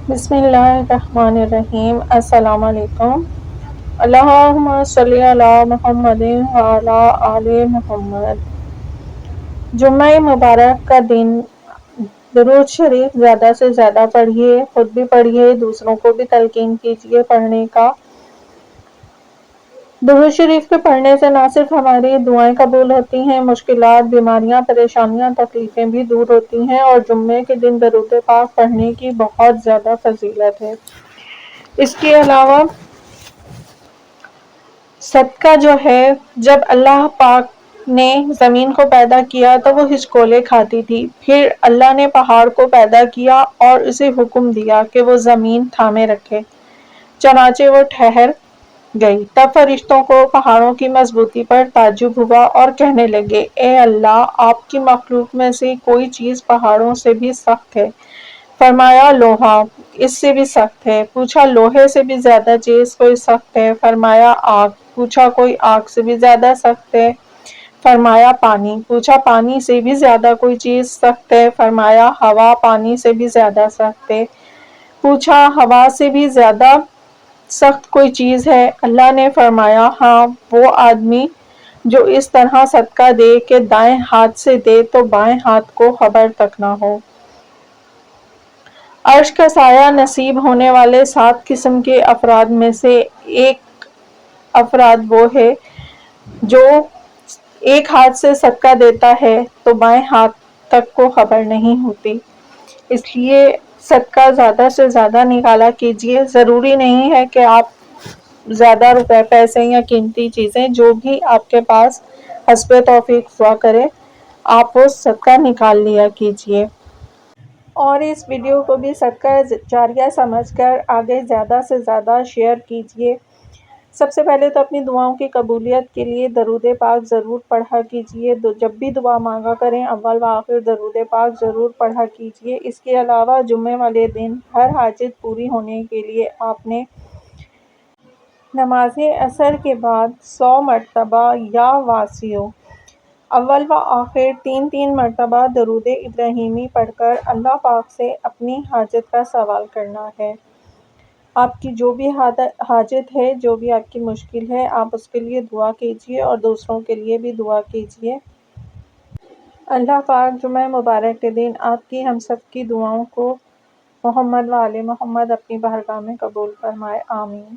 بسم اللہ الرحمن الرحیم۔ السلام علیکم۔ اللہم صلی علی محمد وعلی آل محمد۔ جمعہ مبارک کا دن درود شریف زیادہ سے زیادہ پڑھیے، خود بھی پڑھیے، دوسروں کو بھی تلقین کیجیے پڑھنے کا۔ درود شریف کے پڑھنے سے نہ صرف ہماری دعائیں قبول ہوتی ہیں، مشکلات، بیماریاں، پریشانیاں، تکلیفیں بھی دور ہوتی ہیں، اور جمعے کے دن درود پاک پڑھنے کی بہت زیادہ فضیلت ہے۔ اس کے علاوہ صدقہ جو ہے، جب اللہ پاک نے زمین کو پیدا کیا تو وہ ہچکولے کھاتی تھی، پھر اللہ نے پہاڑ کو پیدا کیا اور اسے حکم دیا کہ وہ زمین تھامے رکھے، چنانچہ وہ ٹھہر گئی۔ تب فرشتوں کو پہاڑوں کی مضبوطی پر تعجب ہوا اور کہنے لگے، اے اللہ، آپ کی مخلوق میں سے کوئی چیز پہاڑوں سے بھی سخت ہے؟ فرمایا، لوہا اس سے بھی سخت ہے۔ پوچھا، لوہے سے بھی زیادہ چیز کوئی سخت ہے؟ فرمایا، آگ۔ پوچھا، کوئی آگ سے بھی زیادہ سخت ہے؟ فرمایا، پانی۔ پوچھا، پانی سے بھی زیادہ کوئی چیز سخت ہے؟ فرمایا، ہوا پانی سے بھی زیادہ سخت ہے۔ پوچھا، ہوا سے بھی زیادہ سخت کوئی چیز ہے؟ اللہ نے فرمایا، ہاں، وہ آدمی جو اس طرح صدقہ دے کہ دائیں ہاتھ سے دے تو بائیں ہاتھ کو خبر تک نہ ہو۔ عرش کا سایہ نصیب ہونے والے 7 قسم کے افراد میں سے ایک افراد وہ ہے جو ایک ہاتھ سے صدقہ دیتا ہے تو بائیں ہاتھ تک کو خبر نہیں ہوتی۔ اس لیے صدقہ زیادہ سے زیادہ نکالا کیجیے۔ ضروری نہیں ہے کہ آپ زیادہ روپے، پیسے یا قیمتی چیزیں، جو بھی آپ کے پاس حسب توفیق ہوا کرے، آپ وہ صدقہ نکال لیا کیجیے۔ اور اس ویڈیو کو بھی صدقہ جاریہ سمجھ کر آگے زیادہ سے زیادہ شیئر کیجیے۔ سب سے پہلے تو اپنی دعاؤں کی قبولیت کے لیے درود پاک ضرور پڑھا کیجیے۔ جب بھی دعا مانگا کریں، اول و آخر درود پاک ضرور پڑھا کیجیے۔ اس کے علاوہ جمعے والے دن ہر حاجت پوری ہونے کے لیے آپ نے نماز عصر کے بعد 100 مرتبہ یا واسعو اول و آخر 3 مرتبہ درود ابراہیمی پڑھ کر اللہ پاک سے اپنی حاجت کا سوال کرنا ہے۔ آپ کی جو بھی حاجت ہے، جو بھی آپ کی مشکل ہے، آپ اس کے لیے دعا کیجیے اور دوسروں کے لیے بھی دعا کیجیے۔ اللہ پاک جمعہ مبارک کے دن آپ کی ہم سب کی دعاؤں کو محمد و آل محمد اپنی بارگاہ میں قبول فرمائے، آمین۔